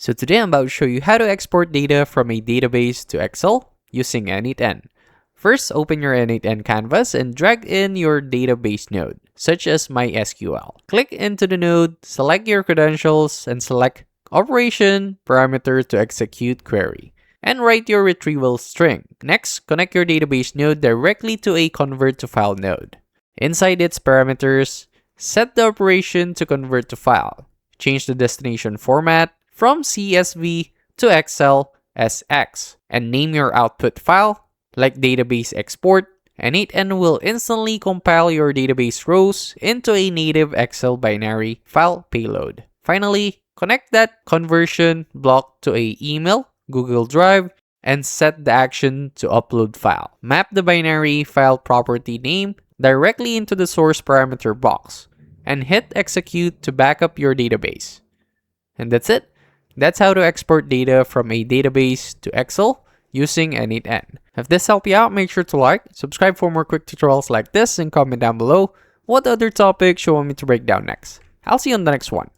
So today I'm about to show you how to export data from a database to Excel using N8N. First, open your N8N canvas and drag in your database node, such as MySQL. Click into the node, select your credentials, and select Operation Parameter to execute query, and write your retrieval string. Next, connect your database node directly to a convert to file node. Inside its parameters, set the operation to convert to file. Change the destination format from CSV to XLSX, and name your output file like database export. N8N will instantly compile your database rows into a native Excel binary file payload. Finally, connect that conversion block to a email, Google Drive, and set the action to upload file. Map the binary file property name directly into the source parameter box, and hit execute to back up your database. And that's it. That's how to export data from a database to Excel using N8N. If this helped you out, make sure to like, subscribe for more quick tutorials like this, and comment down below what other topics you want me to break down next. I'll see you on the next one.